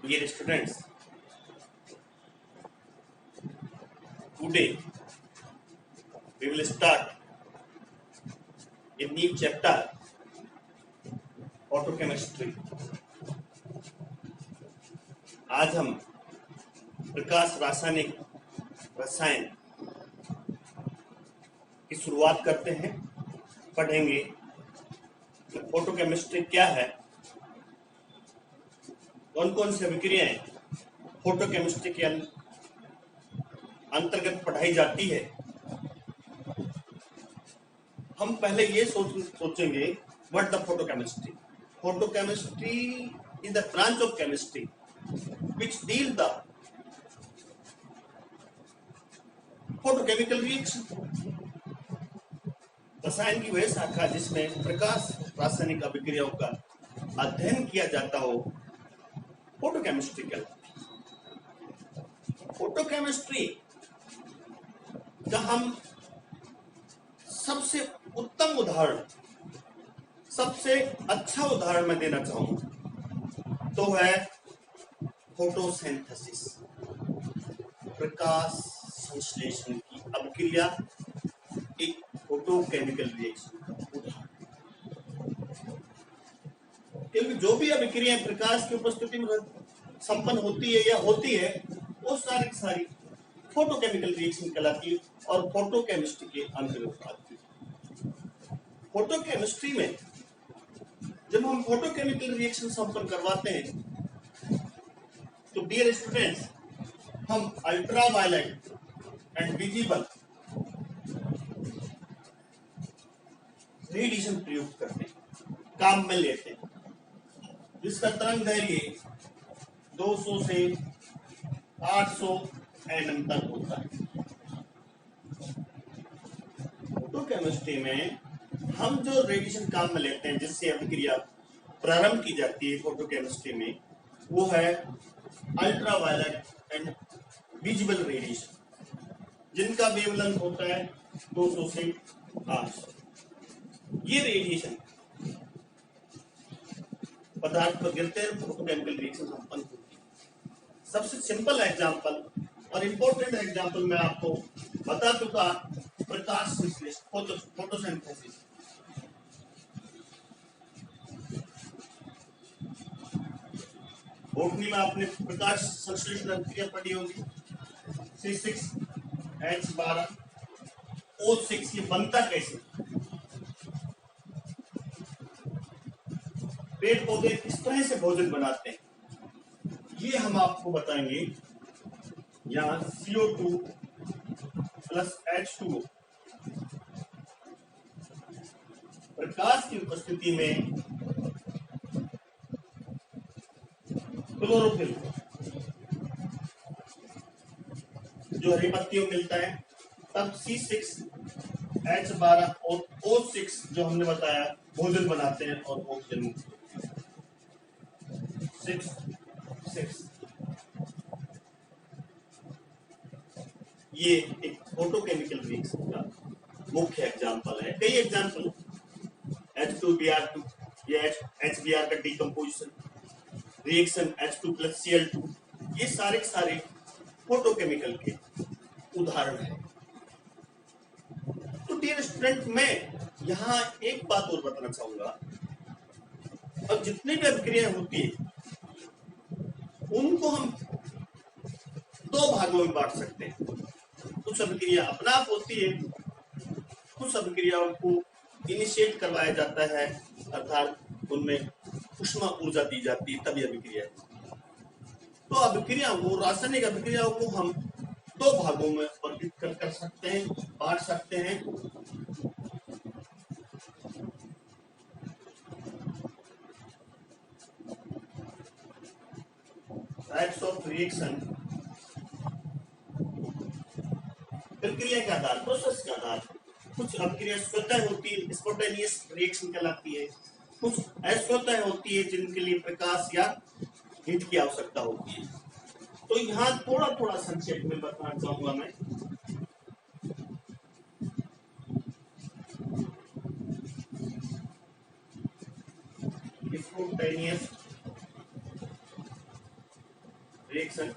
Dear students, today we will start a new chapter, Autochemistry. आज हम प्रकाश रासायनिक रसायन की शुरुआत करते हैं। पढ़ेंगे कि फोटोकेमिस्ट्री क्या है, कौन कौन सी अभिक्रियाएं फोटोकेमिस्ट्री के अंतर्गत पढ़ाई जाती है। हम पहले ये सोचेंगे what the photochemistry. Photochemistry is the branch of chemistry which deal the photochemical reaction। रसायन की वह शाखा जिसमें प्रकाश रासायनिक अभिक्रियाओं का अध्ययन किया जाता हो, फोटोकेमिस्ट्री कहलाती है। फोटोकेमिस्ट्री का हम सबसे उत्तम उदाहरण, सबसे अच्छा उदाहरण मैं देना चाहूंगा तो है फोटोसिंथेसिस, प्रकाश संश्लेषण की अभिक्रिया, एक फोटोकेमिकल रिएक्शन का उदाहरण। क्योंकि जो भी अभिक्रियाएं प्रकाश की उपस्थिति में संपन्न होती है या होती है, वो सारी सारी फोटोकेमिकल रिएक्शन कहलाती है और फोटोकेमिस्ट्री के अंतर्गत आती है। फोटोकेमिस्ट्री में जब हम फोटोकेमिकल रिएक्शन संपन्न करवाते हैं तो डियर स्टूडेंट्स, हम अल्ट्रावायलेट एंड विजिबल रेडिएशन प्रयोग करते हैं, काम में लेते हैं, जिसका तरंग दैर्घ्य 200 से 800 nm तक होता है। फोटोकेमिस्ट्री में हम जो रेडिएशन काम में लेते हैं, जिससे अभिक्रिया प्रारंभ की जाती है फोटोकेमिस्ट्री में, वो है अल्ट्रावायलेट एंड विजिबल रेडिएशन, जिनका वेवलेंथ होता है 200 से 800। ये रेडिएशन पदार्थ पर गिरते हैं, फोटोकेमिकल रिएक्शन संपन्न होती है। सबसे सिंपल एग्जांपल और इंपॉर्टेंट एग्जांपल मैं आपको बता चुका, प्रकाश संश्लेषण, फोटोसिंथेसिस। बोटनी में आपने प्रकाश संश्लेषण अभिक्रिया पढ़ी होगी, C6H12O6। ये बनता कैसे? पेड़ पौधे किस तरह से भोजन बनाते हैं, ये हम आपको बताएंगे। यहाँ CO2 प्लस H2O प्रकाश की उपस्थिति में क्लोरोफिल जो हरी पत्तियों में मिलता है, तब C6H12 और O6 जो हमने बताया भोजन बनाते हैं और ऑक्सीजन 6 ये एक फोटोकेमिकल रिएक्शन का मुख्य एग्जांपल है। कई एग्जांपल, H2Br2 या HBr का decomposition, reaction H2 plus Cl2, ये सारे फोटोकेमिकल के उदाहरण है। तो डियर स्टूडेंट, मैं यहाँ एक बात और बताना चाहूंगा, अब जितनी भी अभिक्रियाएं होती है उनको हम दो भागों में बांट सकते हैं। कुछ अभिक्रिया अपना आप होती है, कुछ अभिक्रियाओं को इनिशिएट करवाया जाता है, अर्थात उनमें ऊष्मा ऊर्जा दी जाती है, तभी अभिक्रिया। तो अभिक्रियाओं को, रासायनिक अभिक्रियाओं को हम दो भागों में वर्गीकृत कर सकते हैं, बांट सकते हैं। टाइप्स ऑफ रिएक्शन, प्रक्रिया के आधार, प्रोसेस के आधार। कुछ अभिक्रिया स्वतः होती है, स्पॉन्टेनियस रिएक्शन कहलाती है। कुछ अस्वतः होती है, जिनके लिए प्रकाश या हीट की आवश्यकता होती है। तो यहाँ थोड़ा थोड़ा संक्षेप में बताना चाहूंगा मैं। Spontaneous reaction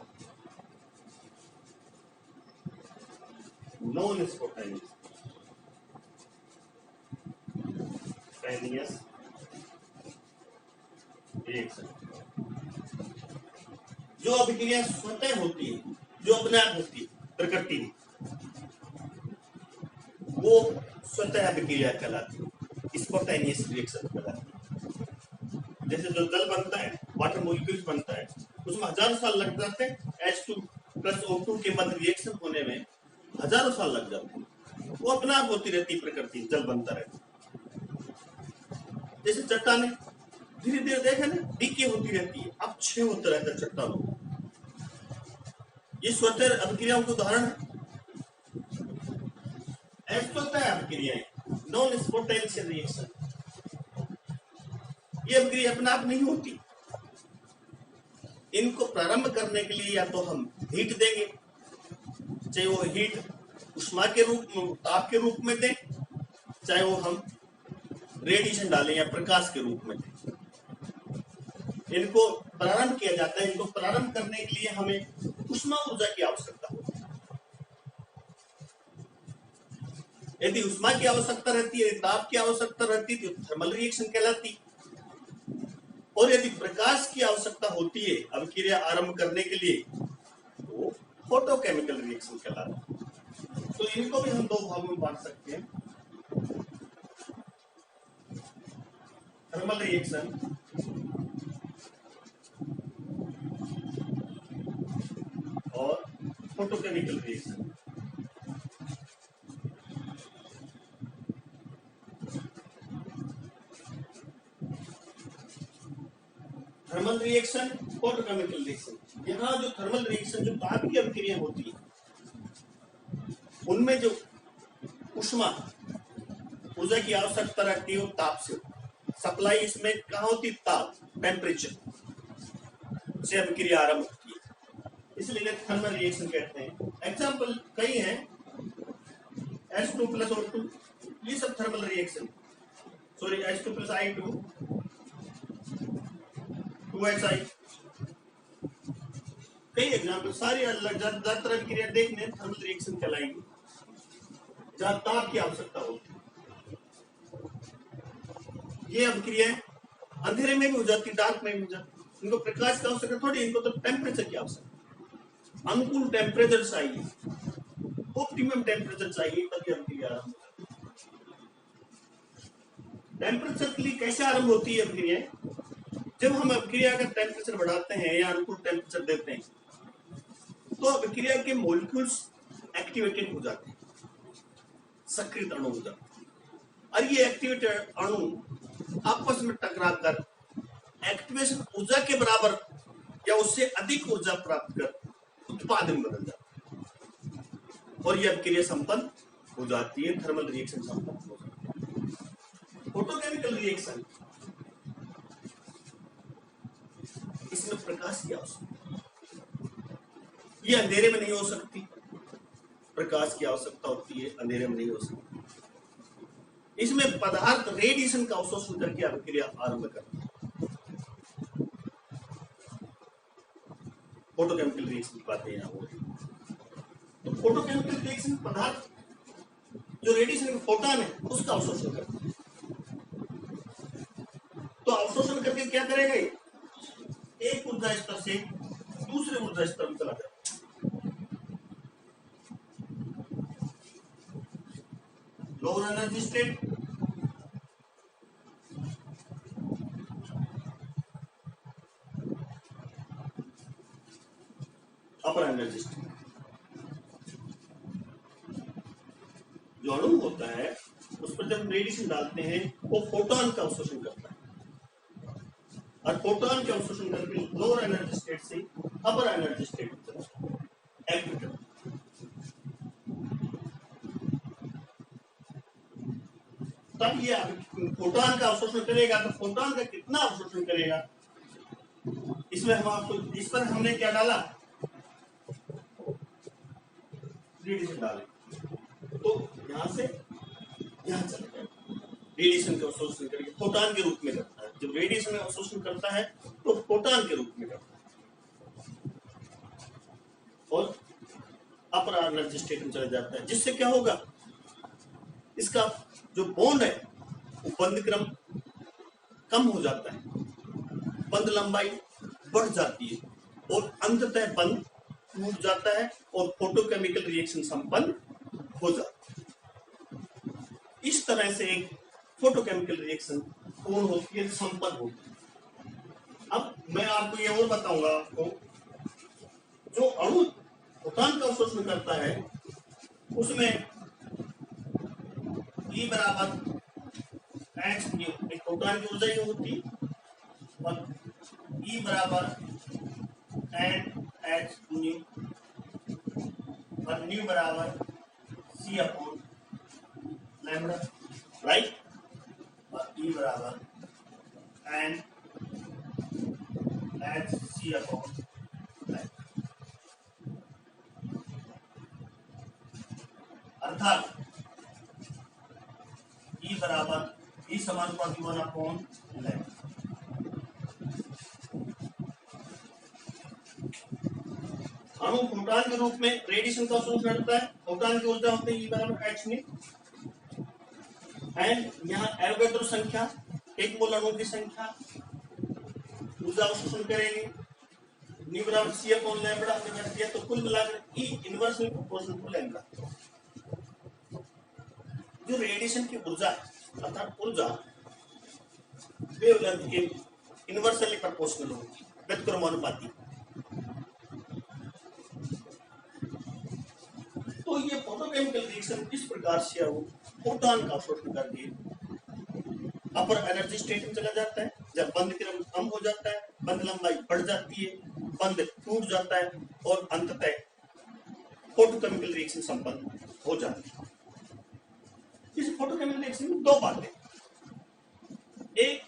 non spontaneous reaction, जो अभिक्रिया स्वतः होती है, जो अपने आप होती है प्रकृति में, वो स्वतः अभिक्रिया कहलाती है, स्पॉन्टेनियस रिएक्शन कहलाती है। जैसे जो जल बनता है, वाटर मॉलिक्यूल्स बनता है, उसमें हजारों साल लग जाते हैं, H2+O2 के मध्य रिएक्शन होने में हजारों साल लग जाते हैं, वो अपने आप होती रहती है प्रकृति, जल बनता रहता है। जैसे चट्टाने धीरे धीरे देखे ना, डीके होती रहती है, अपक्षय होता रहता है चट्टानों, ये स्वतः अभिक्रियाओं के उदाहरण है। स्वतः अभिक्रियाएं नॉन स्पॉन्टेनियस रिएक्शन, ये अभिक्रिया अपने आप नहीं होती, इनको प्रारंभ करने के लिए या तो हम हीट देंगे, चाहे वो हीट उष्मा के रूप में, ताप के रूप में दें, चाहे वो हम रेडिएशन डालें या प्रकाश के रूप में दें। इनको प्रारंभ किया जाता है, इनको प्रारंभ करने के लिए हमें उष्मा ऊर्जा की आवश्यकता होती है। यदि उष्मा की आवश्यकता रहती है, यदि ताप की आवश्यकता रहती है तो थर्मल रिएक्शन कहलाती, और यदि प्रकाश की आवश्यकता होती है अभिक्रिया आरंभ करने के लिए तो फोटोकेमिकल रिएक्शन कहलाता। तो इनको भी हम दो भागों में बांट सकते हैं, थर्मल रिएक्शन और photochemical reaction. Thermal reaction, photochemical reaction. यहाँ जो थर्मल रिएक्शन, जो ताप की अभिक्रिया होती है, उनमें जो उष्मा ऊर्जा की आवश्यकता रहती है वो ताप से, सप्लाई इसमें कहाँ होती, ताप, टेम्परेचर से अभिक्रिया आरंभ होती है, इसलिए थर्मल रिएक्शन कहते हैं। एग्जाम्पल कई हैं, H2+O2, ये सब thermal reaction, sorry H2+I2, 2HI, कई एग्जाम्पल, सारी ज्यादातर अभिक्रिया देखने थर्मल रिएक्शन कहलाएंगी, जहां ताप की आवश्यकता होती है। ये अभिक्रियाएं अंधेरे में भी हो जाती, डार्क में भी हो जाती, इनको प्रकाश की आवश्यकता थोड़ी, इनको तो टेम्परेचर की आवश्यकता, अनुकूल टेम्परेचर चाहिए, ऑप्टिमम टेम्परेचर चाहिए, तभी अभिक्रिया आरंभ होती है। टेम्परेचर के लिए कैसे आरंभ होती है अभिक्रियाएं, जब हम अभिक्रिया का टेम्परेचर बढ़ाते हैं या अनुकूल टेम्परेचर देते हैं तो अभिक्रिया के मॉलिक्यूल्स एक्टिवेटेड हो जाते हैं, सक्रिय अणु हो जाते हैं, और ये एक्टिवेटेड अणु आपस में टकरा कर एक्टिवेशन ऊर्जा के बराबर या उससे अधिक ऊर्जा प्राप्त कर उत्पाद में बदल जाते हैं, और यह अभिक्रिया संपन्न हो जाती है, थर्मल रिएक्शन संपन्न हो जाती है। फोटोकेमिकल रिएक्शन, इसमें प्रकाश की आवश्यकता, ये अंधेरे में नहीं हो सकती, प्रकाश की आवश्यकता होती है, अंधेरे में नहीं हो सकती। इसमें पदार्थ रेडिएशन का अवशोषण करके अभिक्रिया आरंभ करता है। फोटोकेमिकल रिएक्शन की बातें यहां हो रही है। तो फोटोकेमिकल रिएक्शन पदार्थ जो रेडिएशन का फोटोन है उसका अवशोषण करता है। तो अवशोषण करके क्या करेगा, एक ऊर्जा स्तर से दूसरे ऊर्जा स्तर में चला जाएगा। लोअर एनर्जी स्टेट, अपर एनर्जी स्टेट। जो अणु होता है उस पर जब रेडिएशन डालते हैं वो फोटोन का अवशोषण करता है, और फोटोन के अवशोषण करके लोअर एनर्जी स्टेट से अपर एनर्जी स्टेट में चला जाता है, एक्टिव करता है। तब ये फोटोन का अवशोषण करेगा, तो फोटोन का कितना अवशोषण करेगा, इसमें हम आपको, इस पर हमने क्या डाला, रेडिएशन डाले, तो यहां से यहां चले जाएगा, रेडिएशन का अवशोषण करके फोटोन के रूप में करता है। जब रेडिएशन का अवशोषण करता है तो फोटोन के रूप में करता है। अपर एनर्जी स्टेट में चला जाता है, जिससे क्या होगा, इसका जो बॉन्ड है वो बंध क्रम कम हो जाता है, बंध लंबाई बढ़ जाती है और अंततः बंध टूट जाता है और फोटोकेमिकल रिएक्शन संपन्न हो जाता है। इस तरह से एक फोटोकेमिकल रिएक्शन पूर्ण होती है, संपन्न होती है। अब मैं आपको ये और बताऊंगा, आपको जो अणु फोटॉन का अवशोषण करता है उसमें E बराबर h न्यू, एक फोटॉन की ऊर्जा ही होती है, और E बराबर n h न्यू और न्यू बराबर c अपॉन लैम्बडा, राइट, और E बराबर n h c upon lambda. अर्थात E बराबर E समानुपाती 1 अपॉन लैम्बडा। अणु फोटॉन के रूप में रेडिएशन का अवशोषण करता है, फोटॉन की ऊर्जा होती है E बराबर h न्यू, एंड यहाँ एवोगैड्रो संख्या, एक मोल अणु की संख्या ऊर्जा अवशोषण करेंगे, न्यू बराबर c अपॉन लैम्बडा हमने कर दिया, तो कुल मिलाकर E inversely proportional to lambda. जो रेडिएशन की ऊर्जा अर्थात ऊर्जा वेवलेंथ के इनवर्सली प्रोपोर्शनल होगी, व्यतिक्रमानुपाती। तो ये फोटोकेमिकल रिएक्शन इस प्रकार से फोटॉन का अवशोषण करके अपर एनर्जी स्टेट में चला जाता है, जब बंध क्रम कम हो जाता है, बंध लंबाई बढ़ जाती है, बंध टूट जाता है और अंततः फोटोकेमिकल रिएक्शन संपन्न हो जाती है। इस फोटोकेमिकल रिएक्शन में दो बातें, एक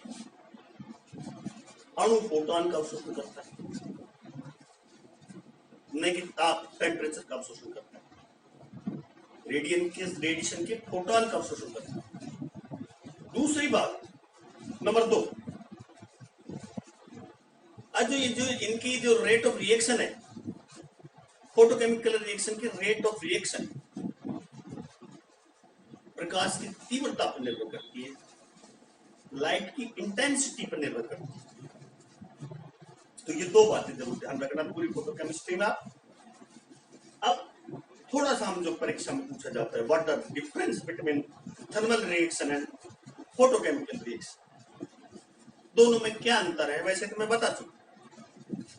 अणु फोटॉन का अवशोषण करता है, नेगेटिव ताप टेम्परेचर का अवशोषण करता है, रेडिएशन के फोटॉन का अवशोषण करता है। दूसरी बात नंबर 2, आज जो इनकी जो रेट ऑफ रिएक्शन है, फोटोकेमिकल रिएक्शन की रेट ऑफ रिएक्शन प्रकाश की तीव्रता पर निर्भर करती है, लाइट की इंटेंसिटी पर निर्भर करती है। तो ये दो बातें जरूर ध्यान रखना पूरी फोटोकेमिस्ट्री में। अब थोड़ा सा हम जो परीक्षा में पूछा जाता है, what the difference between thermal reaction and photochemical reaction, दोनों में क्या अंतर है? वैसे तो मैं बता चुका,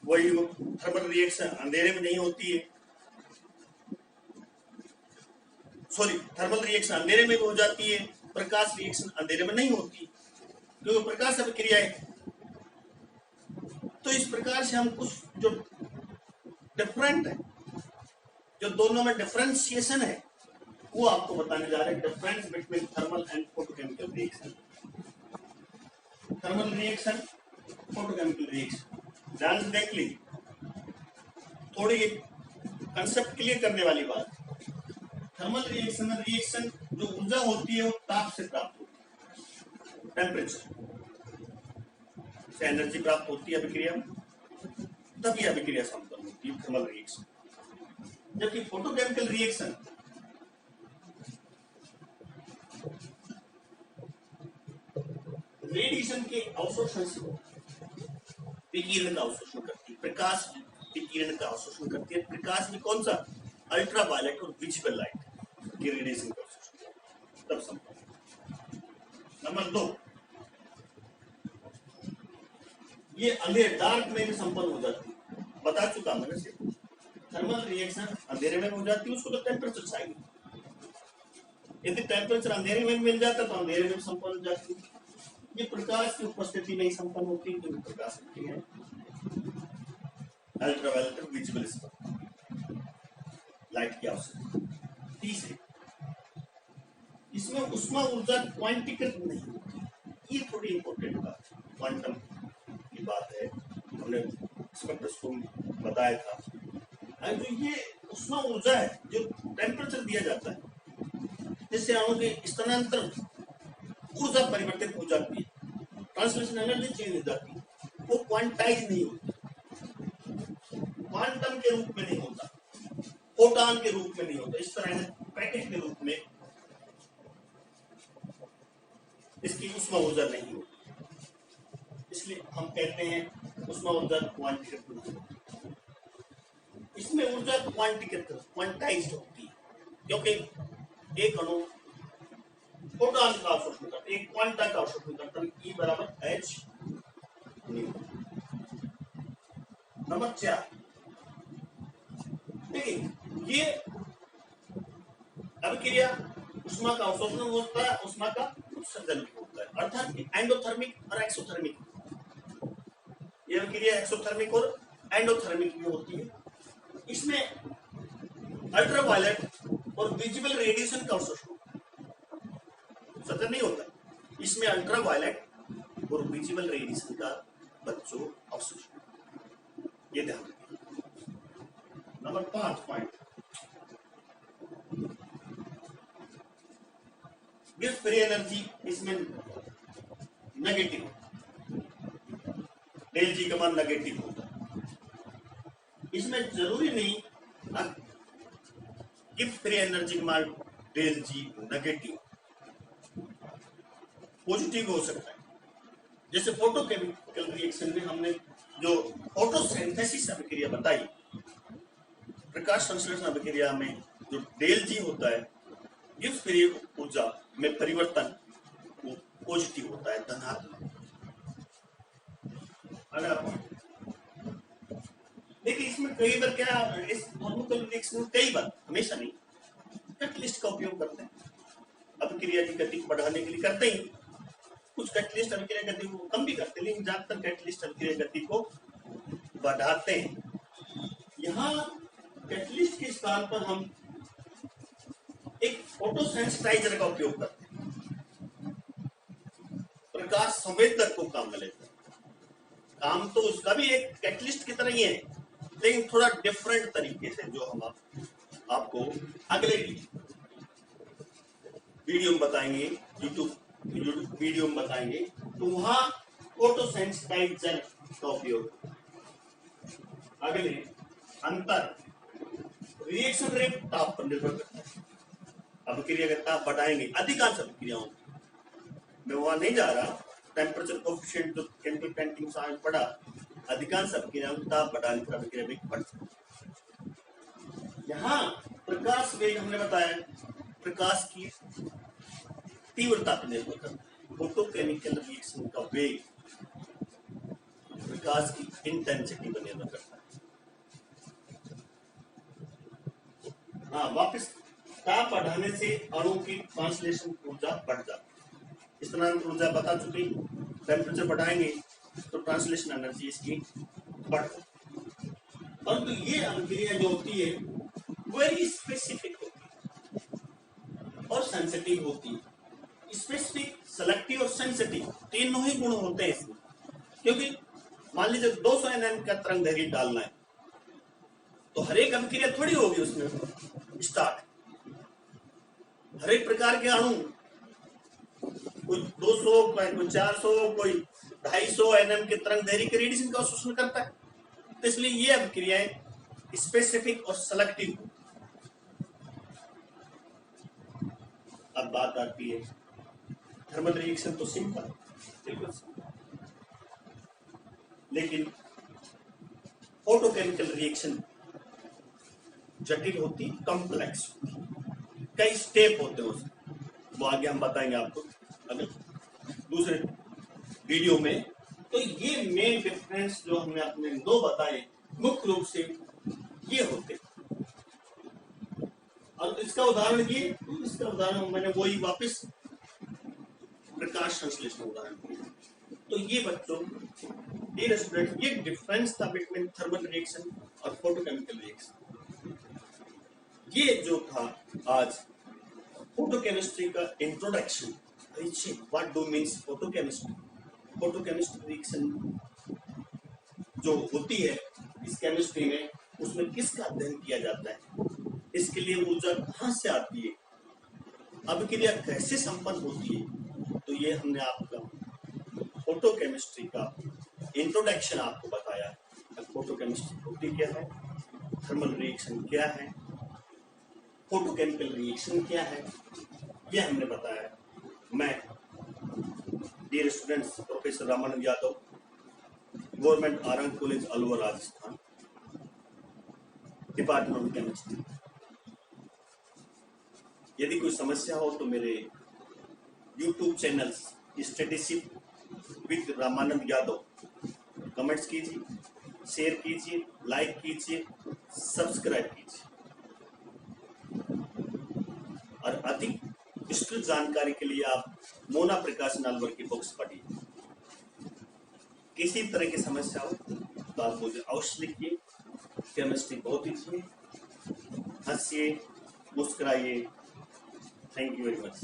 वही थर्मल रिएक्शन अंधेरे में नहीं होती है, सॉरी थर्मल रिएक्शन अंधेरे में भी हो जाती है, प्रकाश रिएक्शन अंधेरे में नहीं होती क्योंकि प्रकाश अभिक्रिया है। तो इस प्रकार से हम कुछ जो डिफरेंट है, जो दोनों में डिफरेंशिएशन है, वो आपको बताने जा रहे हैं, difference between thermal and photochemical reaction. Thermal reaction, photochemical reaction, ध्यान से देख ली, थोड़ी कंसेप्ट क्लियर करने वाली बात। थर्मल रिएक्शन में रिएक्शन जो ऊर्जा होती है वो ताप से प्राप्त होती है, टेम्परेचर से एनर्जी प्राप्त होती है अभिक्रिया में, तब यह अभिक्रिया संपन्न होती है थर्मल रिएक्शन। जबकि फोटोकेमिकल रिएक्शन रेडिएशन के अवशोषण से विकिरण का अवशोषण करती है, प्रकाश विकिरण का अवशोषण करती है। प्रकाश भी कौन सा? अल्ट्रावायलेट और विजिबल लाइट की रेडिएशन का अवशोषण तब संभव। नंबर 2, ये अंधेरे डार्क में भी संपन्न हो जाती है, बता चुका मैंने से। थर्मल रिएक्शन अंधेरे में हो जाती है, उसको तो टेम्परेचर चाहिए, यदि टेम्परेचर अंधेरे में मिल जाता तो अंधेरे में संपन्न हो जाती है। ये प्रकाश की उपस्थिति में ही संपन्न होती है, क्योंकि प्रकाश की है अल्ट्रावायलेट और विजिबल लाइट की आवश्यकता। तीसरी, इसमें उष्मा ऊर्जा क्वांटीकृत नहीं होती, ये थोड़ी इंपॉर्टेंट बात, क्वांटम की बात है, हमने स्पेक्ट्रोस्कोप बताया था। जो ये उष्मा ऊर्जा है, जो टेम्परेचर दिया जाता है, जिससे अणु के स्थानांतर ऊर्जा परिवर्तित हो जाती है, ट्रांसलेशन एनर्जी चेंज हो जाती है, वो क्वांटाइज नहीं होती, क्वांटम के रूप में नहीं होता। फोटॉन के रूप में नहीं होता, इस तरह पैकेट के रूप में इसकी ऊष्मा ऊर्जा नहीं होती, इसलिए हम कहते हैं ऊष्मा ऊर्जा क्वांटिटेटिव। इसमें ऊर्जा क्वांटिटेटिव क्वांटाइज्ड होती है, क्योंकि एक अणु फोटॉन का अवशोषण करता है, एक क्वांटा का अवशोषण करता है, E बराबर H न्यू। नंबर 4, देखिए ये अभिक्रिया ऊष्मा का अवशोषण होता है, ऊष्मा का उत्सर्जन भी होता है, अर्थात एंडोथर्मिक और एक्सोथर्मिक। ये अभिक्रिया एक्सोथर्मिक और एंडोथर्मिक भी होती है। इसमें अल्ट्रावायलेट और विजिबल रेडिएशन का अवशोषण उत्सर्जन नहीं होता, इसमें अल्ट्रावायलेट और विजिबल रेडिएशन का बच्चों अवशोषण, ये ध्यान रखिए। Number 5 point, give free energy, इसमें नेगेटिव, डेल जी का मान नेगेटिव होता है। इसमें जरूरी नहीं गिव फ्री एनर्जी का मान डेल जी नेगेटिव, पॉजिटिव हो सकता है। जैसे फोटोकेमिकल रिएक्शन में हमने जो फोटोसिंथेसिस अभिक्रिया बताई, प्रकाश संश्लेषण अभिक्रिया में जो डेल जी होता है, गिब्स फ्री ऊर्जा में परिवर्तन वो पॉजिटिव होता है, धनात्मक। अगला पॉइंट देखिए, इसमें कई बार क्या, इस थर्मोकेमिकल रिएक्शन में कई बार, हमेशा नहीं, कैटलिस्ट का उपयोग करते हैं, अभिक्रिया की गति को बढ़ाने के लिए करते ही। कुछ कैटलिस्ट अभिक्रिया गति को कम भी करते हैं, लेकिन ज्यादातर कैटलिस्ट अभिक्रिया गति को बढ़ाते हैं। यहाँ कैटलिस्ट के स्थान पर हम एक फोटोसेंसिटाइजर का उपयोग करते हैं, प्रकाश संवेदक को काम में लेते हैं। काम तो उसका भी एक कैटलिस्ट की तरह ही है, लेकिन थोड़ा डिफरेंट तरीके से, जो हम आपको अगले वीडियो में बताएंगे, यूट्यूब वीडियो में बताएंगे, तो वहां फोटोसेंसिटाइजर का उपयोग। अगले अंतर रिएक्शन रेट ताप पर निर्भर करता है। अभिक्रिया का ताप बढ़ाएंगे, अधिकांश अभिक्रियाओं में वहां नहीं जा रहा, टेम्परेचर कोएफिशिएंट जो केमिकल पेंटिंग में पढ़ा, अधिकांश अभिक्रियाओं का ताप बढ़ाने पर अभिक्रिया वेग बढ़ सकता है। यहाँ प्रकाश वेग हमने बताया, प्रकाश की तीव्रता पर निर्भर करता है। फोटोकेमिकल रिएक्शन का वेग प्रकाश की इंटेंसिटी पर निर्भर करता है। हाँ, वापस ताप बढ़ाने से अणु की ट्रांसलेशन ऊर्जा बढ़ जाती है। स्थानांतरण ऊर्जा बता चुके, टेम्परेचर बढ़ाएंगे तो ट्रांसलेशन एनर्जी इसकी बढ़ जाती है। परंतु ये अभिक्रिया जो होती है वेरी स्पेसिफिक होती है और सेंसिटिव होती है। स्पेसिफिक, सेलेक्टिव और सेंसिटिव, तीनों ही गुण होते हैं इसमें। क्योंकि मान लीजिए 200 nm का तरंग दैर्घ्य डालना है, तो हर एक अभिक्रिया थोड़ी होगी उसमें स्टार्ट। हर एक प्रकार के अणु, कोई 200, कोई 400, कोई 250 nm के तरंग दैर्घ्य के रेडिएशन का अवशोषण करता है। तो इसलिए ये अभिक्रियाएं स्पेसिफिक और सेलेक्टिव। अब बात आती है थर्मल रिएक्शन, तो सिंपल, बिल्कुल सिंपल, लेकिन फोटोकेमिकल रिएक्शन जटिल होती, कॉम्प्लेक्स होती, कई स्टेप होते हैं उसमें, वो आगे हम बताएंगे आपको अगर दूसरे वीडियो में। तो ये मेन डिफरेंस जो हमने अपने दो बताए, मुख्य रूप से ये होते। और इसका उदाहरण मैंने वही वापस प्रकाश संश्लेषण उदाहरण दिया। तो ये बच्चों, डियर स्टूडेंट, ये डिफरेंस था बिटवीन थर्मल रिएक्शन और फोटोकेमिकल रिएक्शन। ये जो था आज फोटोकेमिस्ट्री का introduction, what do means photochemistry. Photochemistry reaction जो होती है इस केमिस्ट्री में, उसमें किसका अध्ययन किया जाता है, इसके लिए ऊर्जा कहाँ से आती है, अभिक्रिया कैसे संपन्न होती है। तो ये हमने आपका फोटोकेमिस्ट्री का इंट्रोडक्शन आपको बताया। फोटोकेमिस्ट्री होती क्या है, थर्मल रिएक्शन क्या है, फोटोकेमिकल रिएक्शन क्या है यह हमने बताया। मैं dear students professor Ramanand Yadav, government Arang college Alwar Rajasthan, department of chemistry. यदि कोई समस्या हो तो मेरे YouTube channel Studyship with Ramanand Yadav comments कीजिए, शेयर कीजिए, लाइक कीजिए, सब्सक्राइब कीजिए और अधिक विस्तृत जानकारी के लिए आप मोना प्रकाश नालवर की बुक्स पढ़िए। किसी तरह की समस्या हो तो आप मुझे अवश्य लिखिए। केमिस्ट्री बहुत ही हंसिए, मुस्कुराइए। Thank you very much.